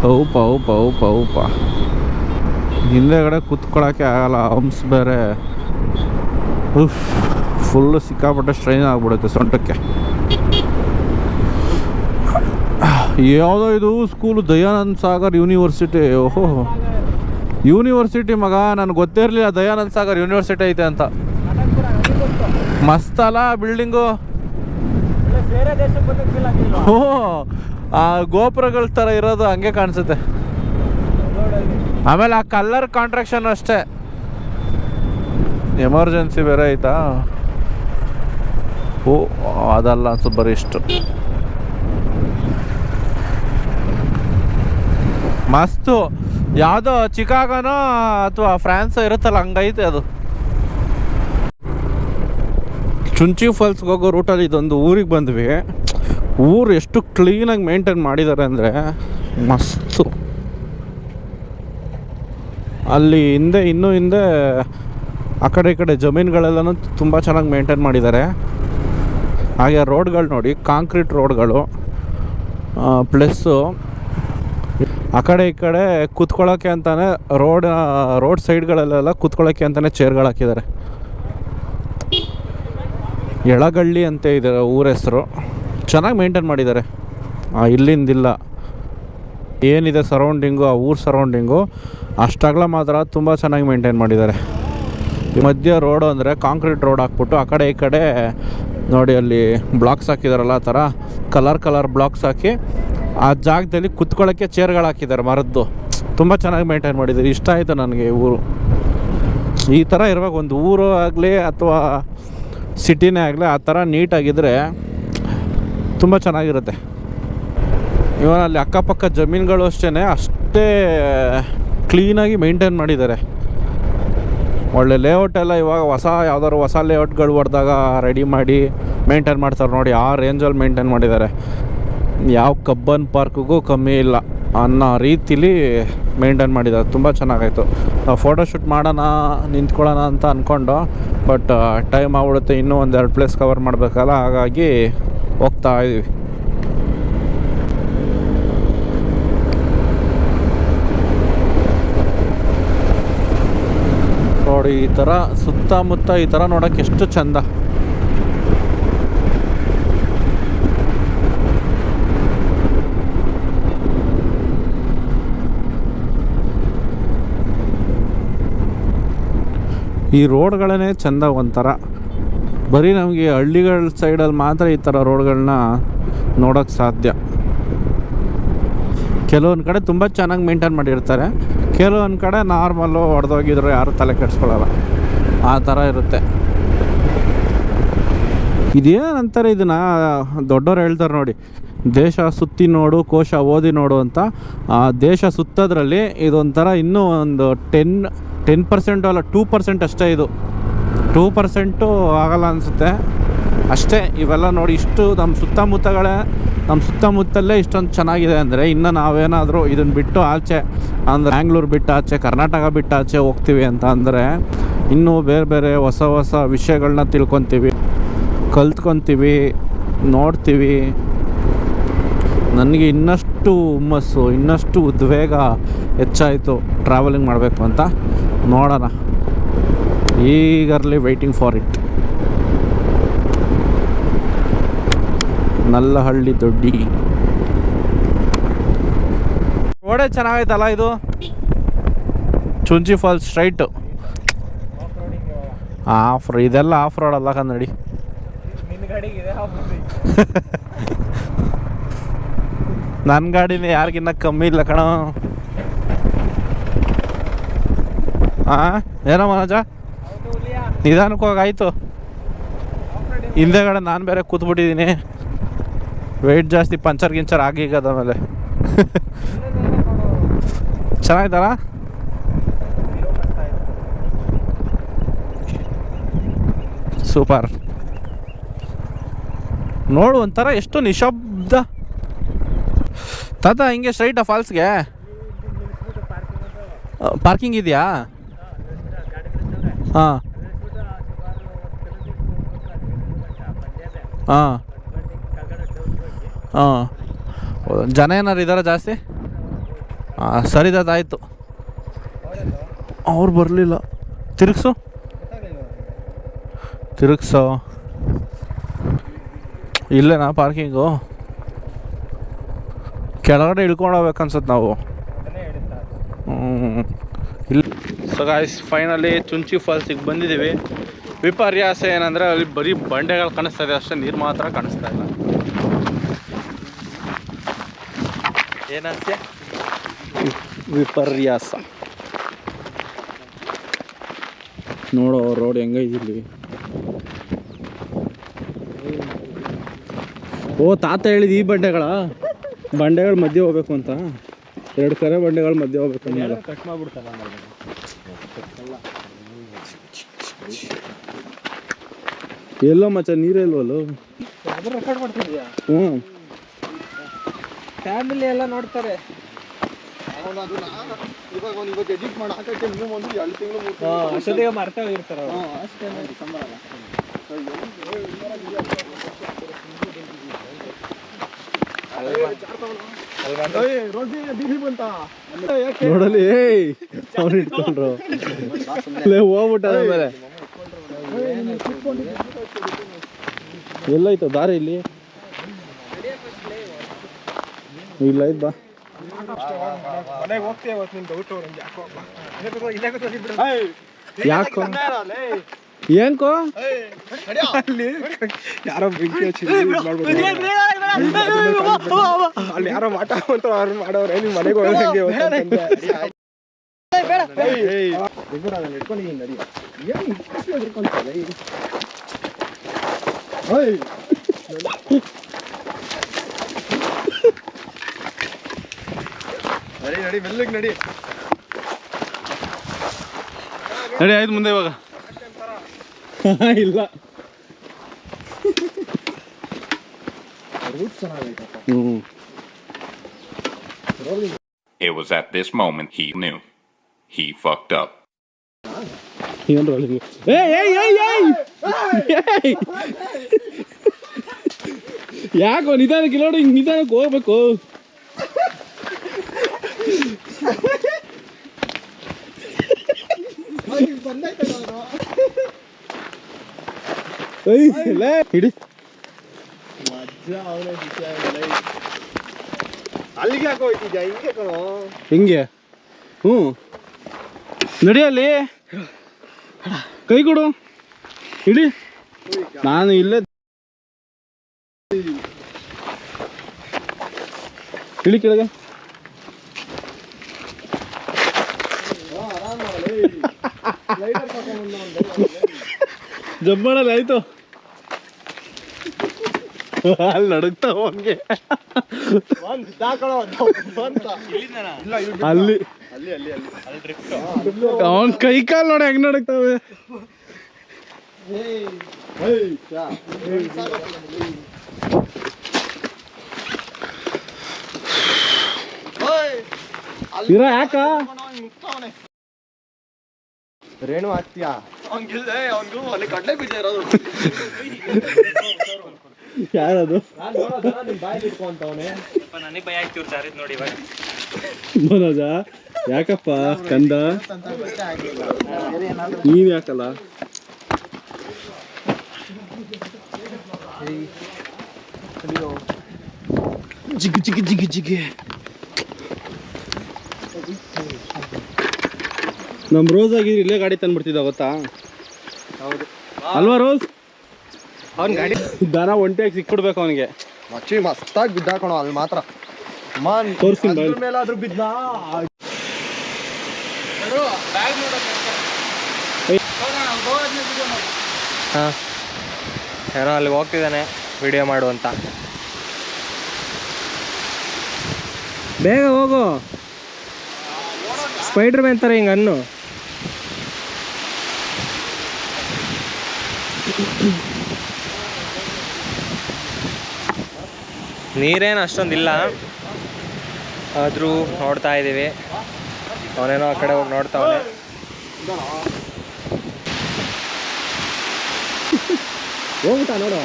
ಹೌಪ ಹಿಂದೆಗಡೆ ಕೂತ್ಕೊಳ್ಳೋಕ್ಕೆ ಆಗಲ್ಲ. ಹಂಪ್ಸ್ ಬೇರೆ ಫುಲ್ಲು ಸಿಕ್ಕಾಪಟ್ಟೆ ಸ್ಟ್ರೈನ್ ಆಗಿಬಿಡುತ್ತೆ ಸೊಂಟಕ್ಕೆ. ಯಾವುದೋ ಇದು ಸ್ಕೂಲು ದಯಾನಂದ್ ಸಾಗರ್ ಯೂನಿವರ್ಸಿಟಿ. ಓಹೋ, ಯೂನಿವರ್ಸಿಟಿ ಮಗ, ನನಗೆ ಗೊತ್ತೇ ಇರಲಿಲ್ಲ ದಯಾನಂದ್ ಸಾಗರ್ ಯೂನಿವರ್ಸಿಟಿ ಐತೆ ಅಂತ. ಮಸ್ತಲ್ಲ ಬಿಲ್ಡಿಂಗು. ಓ, ಆ ಗೋಪುರಗಳ ಥರ ಇರೋದು ಹಂಗೆ ಕಾಣಿಸುತ್ತೆ. ಆಮೇಲೆ ಆ ಕಲರ್ ಕಾಂಟ್ರಾಕ್ಷನ್ ಅಷ್ಟೇ. ಎಮರ್ಜೆನ್ಸಿ ಬೇರೆ ಆಯ್ತಾ. ಓ, ಅದಲ್ಲ ಅನ್ಸುತ್ತೆ ಬರೀ ಇಷ್ಟು. ಮಸ್ತು. ಯಾವುದೋ ಚಿಕಾಗೋನೋ ಅಥವಾ ಫ್ರಾನ್ಸ್ ಇರುತ್ತಲ್ಲ ಹಂಗೈತೆ ಅದು. ಚುಂಚಿ ಫಾಲ್ಸ್ಗೆ ಹೋಗೋ ರೂಟಲ್ಲಿ ಇದೊಂದು ಊರಿಗೆ ಬಂದ್ವಿ. ಊರು ಎಷ್ಟು ಕ್ಲೀನಾಗಿ ಮೇಂಟೈನ್ ಮಾಡಿದ್ದಾರೆ ಅಂದರೆ ಮಸ್ತು. ಅಲ್ಲಿ ಇನ್ನೂ ಹಿಂದೆ ಆ ಕಡೆ ಈ ಕಡೆ ಜಮೀನುಗಳೆಲ್ಲನೂ ತುಂಬ ಚೆನ್ನಾಗಿ ಮೇಂಟೈನ್ ಮಾಡಿದ್ದಾರೆ. ಹಾಗೆ ರೋಡ್ಗಳು ನೋಡಿ, ಕಾಂಕ್ರೀಟ್ ರೋಡ್ಗಳು. ಪ್ಲಸ್ಸು ಆ ಕಡೆ ಈ ಕಡೆ ಕೂತ್ಕೊಳ್ಳೋಕ್ಕೆ ಅಂತಲೇ ರೋಡ್ ಸೈಡ್ಗಳಲ್ಲೆಲ್ಲ ಕೂತ್ಕೊಳ್ಳೋಕ್ಕೆ ಅಂತಲೇ ಚೇರ್ಗಳು ಹಾಕಿದ್ದಾರೆ. ಎಳಗಳ್ಳಿ ಅಂತ ಇದೆ ಊರ ಹೆಸರು. ಚೆನ್ನಾಗಿ ಮೇಂಟೈನ್ ಮಾಡಿದ್ದಾರೆ. ಇಲ್ಲಿಂದಿಲ್ಲ ಏನಿದೆ ಸರೌಂಡಿಂಗು, ಆ ಊರು ಸರೌಂಡಿಂಗು ಅಷ್ಟಾಗಲ ಮಾತ್ರ ತುಂಬ ಚೆನ್ನಾಗಿ ಮೇಂಟೈನ್ ಮಾಡಿದ್ದಾರೆ. ಈ ಮಧ್ಯ ರೋಡು ಅಂದರೆ ಕಾಂಕ್ರೀಟ್ ರೋಡ್ ಹಾಕ್ಬಿಟ್ಟು ಆ ಕಡೆ ಈ ಕಡೆ ನೋಡಿ ಅಲ್ಲಿ ಬ್ಲಾಕ್ಸ್ ಹಾಕಿದಾರಲ್ಲ, ಆ ಥರ ಕಲರ್ ಬ್ಲಾಕ್ಸ್ ಹಾಕಿ ಆ ಜಾಗದಲ್ಲಿ ಕುತ್ಕೊಳ್ಳೋಕ್ಕೆ ಚೇರ್ಗಳು ಹಾಕಿದ್ದಾರೆ ಮರದ್ದು. ತುಂಬ ಚೆನ್ನಾಗಿ ಮೇಂಟೈನ್ ಮಾಡಿದ್ದಾರೆ. ಇಷ್ಟ ಆಯಿತು ನನಗೆ ಈ ಊರು. ಈ ಥರ ಇರಬೇಕು ಒಂದು ಊರು ಆಗಲಿ ಅಥವಾ ಸಿಟಿನೇ ಆಗಲಿ, ಆ ಥರ ನೀಟಾಗಿದ್ದರೆ ತುಂಬ ಚೆನ್ನಾಗಿರುತ್ತೆ. ಇವನ್ ಅಲ್ಲಿ ಅಕ್ಕಪಕ್ಕ ಜಮೀನುಗಳು ಅಷ್ಟೇ ಕ್ಲೀನಾಗಿ ಮೇಂಟೈನ್ ಮಾಡಿದ್ದಾರೆ. ಒಳ್ಳೆ ಲೇಔಟ್ ಎಲ್ಲ ಇವಾಗ ಯಾವ್ದಾದ್ರು ಹೊಸ ಲೇಔಟ್ಗಳು ಹೊಡೆದಾಗ ರೆಡಿ ಮಾಡಿ ಮೇಂಟೈನ್ ಮಾಡ್ತಾರೆ ನೋಡಿ, ಆ ರೇಂಜಲ್ಲಿ ಮೇಂಟೈನ್ ಮಾಡಿದ್ದಾರೆ. ಯಾವ ಕಬ್ಬನ್ ಪಾರ್ಕ್ಗೂ ಕಮ್ಮಿ ಇಲ್ಲ ಅನ್ನೋ ರೀತಿಲಿ ಮೇಂಟೈನ್ ಮಾಡಿದ್ದಾರೆ. ತುಂಬ ಚೆನ್ನಾಗಾಯಿತು. ನಾವು ಫೋಟೋಶೂಟ್ ಮಾಡೋಣ ನಿಂತ್ಕೊಳ್ಳೋಣ ಅಂತ ಅಂದ್ಕೊಂಡು, ಬಟ್ ಟೈಮ್ ಆಗ್ಬಿಡುತ್ತೆ, ಇನ್ನೂ ಒಂದೆರಡು ಪ್ಲೇಸ್ ಕವರ್ ಮಾಡಬೇಕಲ್ಲ, ಹಾಗಾಗಿ ಹೋಗ್ತಾ ಇದ್ದೀವಿ. ನೋಡಿ ಈ ಥರ ಸುತ್ತಮುತ್ತ ಈ ಥರ ನೋಡೋಕ್ಕೆ ಎಷ್ಟು ಚಂದ. ಈ ರೋಡ್ಗಳೇ ಚೆಂದ ಒಂಥರ. ಬರೀ ನಮಗೆ ಹಳ್ಳಿಗಳ ಸೈಡಲ್ಲಿ ಮಾತ್ರ ಈ ಥರ ರೋಡ್ಗಳನ್ನ ನೋಡೋಕ್ಕೆ ಸಾಧ್ಯ. ಕೆಲವೊಂದು ಕಡೆ ತುಂಬ ಚೆನ್ನಾಗಿ ಮೇಂಟೈನ್ ಮಾಡಿರ್ತಾರೆ, ಕೆಲವೊಂದು ಕಡೆ ನಾರ್ಮಲ್ಲು ಹೊಡೆದೋಗಿದ್ರು ಯಾರು ತಲೆ ಕೆಡಿಸ್ಕೊಳ್ಳಲ್ಲ, ಆ ಥರ ಇರುತ್ತೆ. ಇದೇನಂತಾರೆ ಇದನ್ನು ದೊಡ್ಡವ್ರು ಹೇಳ್ತಾರೆ ನೋಡಿ, ದೇಶ ಸುತ್ತಿ ನೋಡು ಕೋಶ ಓದಿ ನೋಡು ಅಂತ. ಆ ದೇಶ ಸುತ್ತೋದ್ರಲ್ಲಿ ಇದೊಂಥರ ಇನ್ನೂ ಒಂದು 10% ಅಲ್ಲ 2% ಅಷ್ಟೇ. ಇದು 2% ಆಗಲ್ಲ ಅನಿಸುತ್ತೆ ಅಷ್ಟೇ. ಇವೆಲ್ಲ ನೋಡಿ ಇಷ್ಟು ನಮ್ಮ ಸುತ್ತಮುತ್ತಲ್ಲೇ ಇಷ್ಟೊಂದು ಚೆನ್ನಾಗಿದೆ ಅಂದರೆ, ಇನ್ನು ನಾವೇನಾದರೂ ಇದನ್ನು ಬಿಟ್ಟು ಆಚೆ ಅಂದರೆ ಬ್ಯಾಂಗ್ಳೂರು ಬಿಟ್ಟು ಆಚೆ, ಕರ್ನಾಟಕ ಬಿಟ್ಟು ಆಚೆ ಹೋಗ್ತೀವಿ ಅಂತ ಅಂದರೆ ಇನ್ನೂ ಬೇರೆ ಹೊಸ ವಿಷಯಗಳನ್ನ ತಿಳ್ಕೊತೀವಿ, ಕಲ್ತ್ಕೊತೀವಿ, ನೋಡ್ತೀವಿ. ನನಗೆ ಇನ್ನಷ್ಟು ಹುಮ್ಮಸ್ಸು, ಇನ್ನಷ್ಟು ಉದ್ವೇಗ ಹೆಚ್ಚಾಯಿತು ಟ್ರಾವೆಲಿಂಗ್ ಮಾಡಬೇಕು ಅಂತ. ನೋಡೋಣ, eagerly waiting for it. Nallahalli ದೊಡ್ಡಿ ರೋಡೇ ಚೆನ್ನಾಗೈತಲ್ಲ ಇದು. ಚುಂಚಿ ಫಾಲ್ಸ್ ಸ್ಟ್ರೈಟು ಇದೆಲ್ಲ ಆಫ್ ರೋಡ್ ಅಲ್ಲ ಕನ್ನಡಿ. ನನ್ನ ಗಾಡಿನೇ ಯಾರಿಗಿನ್ನ ಕಮ್ಮಿ ಇಲ್ಲ ಕಣ. ಏನೋ ಮನೋಜ, ನಿಧಾನಕ್ಕೆ ಹೋಗಾಯ್ತು. ಹಿಂದೆಗಡೆ ನಾನು ಬೇರೆ ಕೂತ್ಬಿಟ್ಟಿದ್ದೀನಿ, ವೆಯ್ಟ್ ಜಾಸ್ತಿ, ಪಂಚರ್ ಆಗೀಗದ ಮೇಲೆ. ಚೆನ್ನಾಗಿದ್ದಾರ? ಸೂಪರ್. ನೋಡು ಒಂಥರ ಎಷ್ಟು ನಿಶಬ್ದ. ತಾತ ಹಿಂಗೆ ಸ್ಟ್ರೈಟಾ ಫಾಲ್ಸ್ಗೆ? ಪಾರ್ಕಿಂಗ್ ಇದೆಯಾ? ಹಾಂ ಹಾಂ ಹಾಂ. ಜನ ಏನಾರು ಇದ್ದಾರಾ ಜಾಸ್ತಿ? ಸರಿದಾಯ್ತು. ಅವ್ರು ಬರಲಿಲ್ಲ. ತಿರುಗ್ಸು ಇಲ್ಲೇನಾ ಪಾರ್ಕಿಂಗು? ಕೆಳಗಡೆ ಇಳ್ಕೊಂಡು ಹೋಗ್ಬೇಕನ್ಸುತ್ತೆ ನಾವು. ಇಲ್ಲ. ಸೊ ಗಾಯ್ಸ್, ಫೈನಲಿ ಚುಂಚಿ ಫಾಲ್ಸಿಗೆ ಬಂದಿದ್ದೀವಿ. ವಿಪರ್ಯಾಸ ಏನಂದರೆ ಅಲ್ಲಿ ಬರೀ ಬಂಡೆಗಳು ಕಾಣಿಸ್ತಾ ಇದೆ ಅಷ್ಟೇ, ನೀರು ಮಾತ್ರ ಕಾಣಿಸ್ತಾ ಇಲ್ಲ. ಏನಂತೆ ವಿಪರ್ಯಾಸ. ನೋಡೋ ರೋಡ್ ಹೆಂಗೈದಿಲ್ಲಿ. ಓ ತಾತ ಹೇಳಿದ ಈ ಬಂಡೆಗಳ ಮಧ್ಯೆ ಹೋಗ್ಬೇಕು ಅಂತ. 2 ಕರೆ ಬಂಡೆಗಳ ಮಧ್ಯೆ ಹೋಗ್ಬೇಕು ಅನ್ನೋದು. ಕಟ್ ಮಾಡ್ಬಿಡ್ತಾರ. ಎಲ್ಲೋ ಮಚ್ಚ ನೀರೇ ಇಲ್ವಲ್ಲ. ರೆಕಾರ್ಡ್ ಮಾಡ್ತಿದ್ಯಾ? ಹ್ಞೂ, ಫ್ಯಾಮಿಲಿ ಎಲ್ಲ ನೋಡ್ತಾರೆ. ಇವಾಗ ಎಡಿಟ್ ಮಾಡಿ ಹಾಕಕ್ಕೆ ಇನ್ನೂ ಒಂದು 2 ತಿಂಗಳು ಅಷ್ಟೊತ್ತಿಗೆ ಮರ್ತಾ ಇರ್ತಾರೆ. ಅಷ್ಟೇ ನೋಡಲಿ ಅವ್ರು ಇಟ್ಕೊಂಡ್ರು ಹೋಗ್ಬಿಟ್ಟ. ಆಮೇಲೆ ಎಲ್ಲೈತ ದಾರಿ ಇಲ್ಲಿ? ಇಲ್ಲ ಐತ್ ಬಾ. ಯಾಕೋ ಏನ್ಕೋ ಯಾರೋ ಬೆಂಕಿ ಹಚ್ಚಿ ಅಲ್ಲಿ ಯಾರೋ ಮಾಟ ಅಂತ ಅವ್ರು ಮಾಡೋರೆ. ನಿಮ್ಮ ಮನೆಗೆ ಹೋಗಂಗೆ ನಡಿ ಮೆಲ್ಲಗೆ ನಡಿ. ಆಯ್ತು ಮುಂದೆ ಇವಾಗ ಇಲ್ಲ. It was at this moment he knew. He fucked up. ಯಾಕೋ ನಿಧಾನಕ್ಕೆ ನೋಡು, ಹಿಂಗೆ ನಿಧಾನಕ್ಕೆ ಹೋಗ್ಬೇಕು. ಹಿಡಿ ಅಲ್ಲಿಗೆ ಯಾಕೋ ಹೋಯ್ತಿದ್ಯಾ? ಹಿಂಗೆ ಕಣೋ, ಹಿಂಗೆ. ಹ್ಞೂ ನಡಿಯಲ್ಲಿ ಕೈ ಕೊಡು, ಹಿಡಿ. ನಾನು ಇಲ್ಲೇ ಇಳಿ ಕೆಳಗೆ. ಜಂಪ್ ಮಾಡಲ್ಲ ಆಯ್ತು. ಅಲ್ಲಿ ನಡುಗ್ತಾವ ಹಂಗೆ. ಅಲ್ಲಿ ಅವನ್ ಕೈ ಕಾಲು ನೋಡಿ ಹೆಂಗ್ ನಡುಗ್ತಾವೆ. ಇರ ಯಾಕ ರೇಣು ಹಾಕ್ತೀಯಾ? ಅಲ್ಲಿ ಕಡ್ಲೆ ಬೀಜ ಇರೋದು ಯಾರದು? ನನಗೆ ಭಯ ಆಗ್ತಿರ್ತಾರೆ ನೋಡಿ. ಮನೋಜ ಯಾಕಪ್ಪ ಕಂದ ನೀವ್ ಯಾಕಲ್ಲ? ಜಿಗಿ ಜಿಗಿ ಜಿಗಿ ಜಿಗಿ. ನಮ್ ರೋಸ್ ಆಗಿದ್ರೆ ಇಲ್ಲೇ ಗಾಡಿ ತಂದ್ಬಿಡ್ತಿದ್ದ ಗೊತ್ತಾ? ಹೌದು ಅಲ್ವಾ ರೋಸ್? ಅವ್ನ ಗಾಡಿ ದನ ಒಂಟಿಯಾಗಿ ಸಿಕ್ಬಿಡ್ಬೇಕು ಅವನಿಗೆ. ಮಚ್ಚಿ ಮಸ್ತಾಗಿ ಬಿದ್ದಾಕಣೋ ಅಲ್ಲಿ ಮಾತ್ರ. ತೋರಿಸ್ತೀನಿ ಮೇಲಾದ್ರೂ ಬಿದ್ದ. ಹಾಂ, ಏನೋ ಅಲ್ಲಿ ಹೋಗ್ತಿದ್ದಾನೆ ವಿಡಿಯೋ ಮಾಡು ಅಂತ. ಬೇಗ ಹೋಗು, ಸ್ಪೈಡರ್ ಮ್ಯಾನ್ ಥರ ಹಿಂಗೆ ಅನ್ನು. ನೀರೇನು ಅಷ್ಟೊಂದಿಲ್ಲ, ಆದರೂ ನೋಡ್ತಾ ಇದ್ದೀವಿ. ಅವನೇನೋ ಆ ಕಡೆ ಹೋಗಿ ನೋಡ್ತಾವನೆ. ಹೋಗ್ಬಿಟ್ಟ ನೋಡು.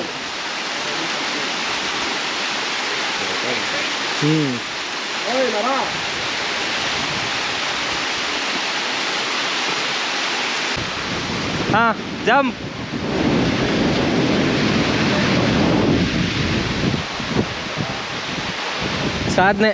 ಹಾಂ ಜಂಪ್. ಸಾಧನೆ.